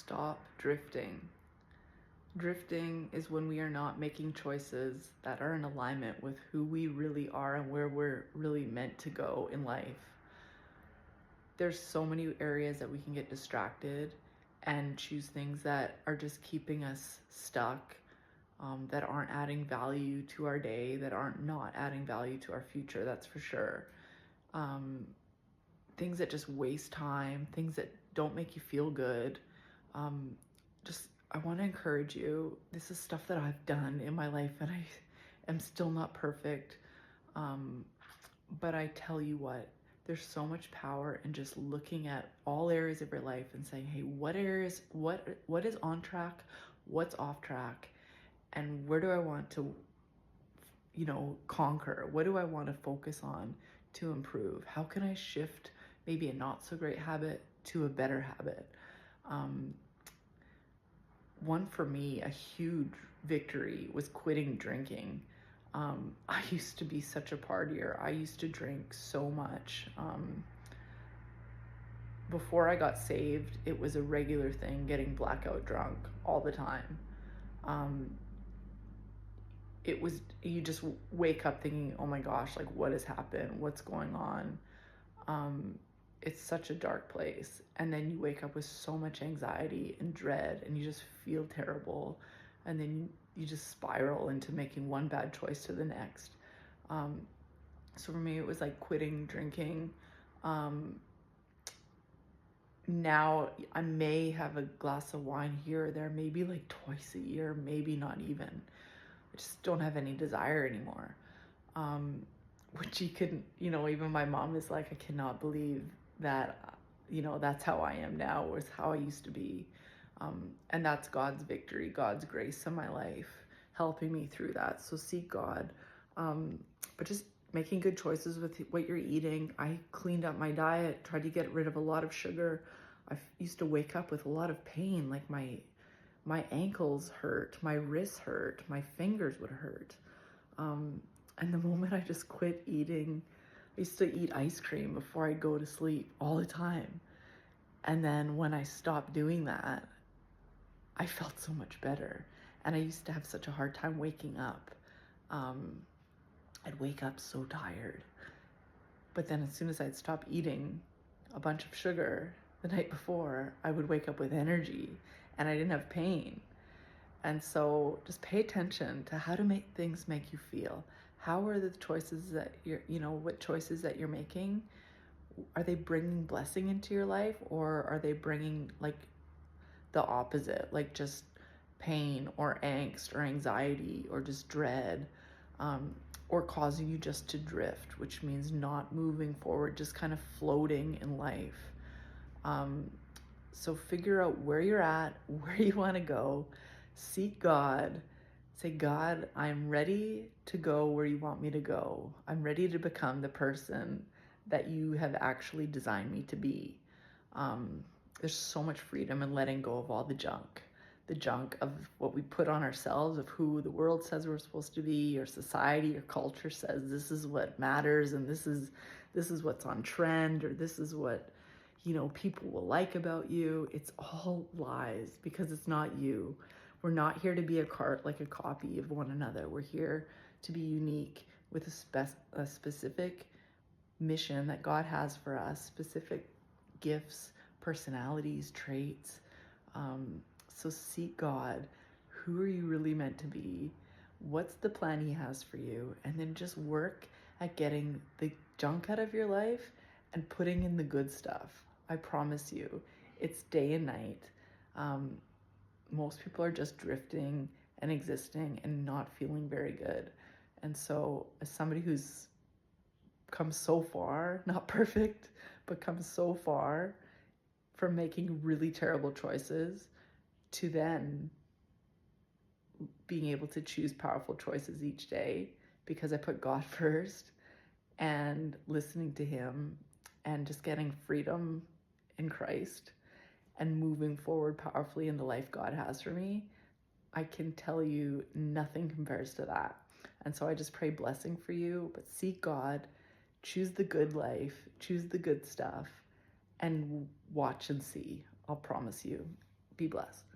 stop drifting. Drifting is when we are not making choices that are in alignment with who we really are and where we're really meant to go in life. There's so many areas that we can get distracted and choose things that are just keeping us stuck, that aren't adding value to our day, that aren't not adding value to our future, that's for sure. Um, Things that just waste time, things that don't make you feel good. Um, just, I want to encourage you. This is stuff that I've done in my life, and I am still not perfect. Um, but I tell you what, there's so much power in just looking at all areas of your life and saying, hey, what areas, what is on track, what's off track, and where do I want to, conquer? What do I want to focus on to improve? How can I shift maybe a not so great habit to a better habit? Um, One for me, a huge victory was quitting drinking. I used to be such a partier. I used to drink so much. Before I got saved, it was a regular thing getting blackout drunk all the time. Um, it was, you just wake up thinking, oh my gosh, like what has happened? What's going on? Um, it's such a dark place. And then you wake up with so much anxiety and dread, and you just feel terrible. And then you just spiral into making one bad choice to the next. Um, so for me, it was like quitting drinking. Um, Now I may have a glass of wine here or there, maybe like twice a year, maybe not even. I just don't have any desire anymore. Um, which you can, even my mom is like, I cannot believe that, that's how I am now, was how I used to be. And that's God's victory, God's grace in my life, helping me through that. So seek God. Um, but just making good choices with what you're eating. I cleaned up my diet, tried to get rid of a lot of sugar. I used to wake up with a lot of pain, like my ankles hurt, my wrists hurt, my fingers would hurt. And the moment I just quit eating, I used to eat ice cream before I'd go to sleep all the time. And then when I stopped doing that, I felt so much better. And I used to have such a hard time waking up. Um, I'd wake up so tired. But then as soon as I'd stop eating a bunch of sugar the night before, I would wake up with energy and I didn't have pain. And so just pay attention to how to make things make you feel. How are the choices that what choices that you're making? Are they bringing blessing into your life, or are they bringing like the opposite, like just pain or angst or anxiety or just dread, or causing you just to drift, which means not moving forward, just kind of floating in life. Um, so figure out where you're at, where you want to go, seek God, say, God, I'm ready to go where you want me to go. I'm ready to become the person that you have actually designed me to be. There's so much freedom in letting go of all the junk of what we put on ourselves, of who the world says we're supposed to be, or society or culture says this is what matters, and this is what's on trend, or this is what people will like about you. It's all lies, because it's not you. We're not here to be a copy of one another. We're here to be unique with a specific mission that God has for us, specific gifts, personalities, traits. So seek God. Who are you really meant to be? What's the plan He has for you? And then just work at getting the junk out of your life and putting in the good stuff. I promise you, it's day and night. Most people are just drifting and existing and not feeling very good. And so, as somebody who's come so far, not perfect, but come so far from making really terrible choices to then being able to choose powerful choices each day, because I put God first and listening to Him and just getting freedom in Christ and moving forward powerfully in the life God has for me, I can tell you nothing compares to that. And so I just pray blessing for you, but seek God, choose the good life, choose the good stuff, and watch and see. I'll promise you, Be blessed.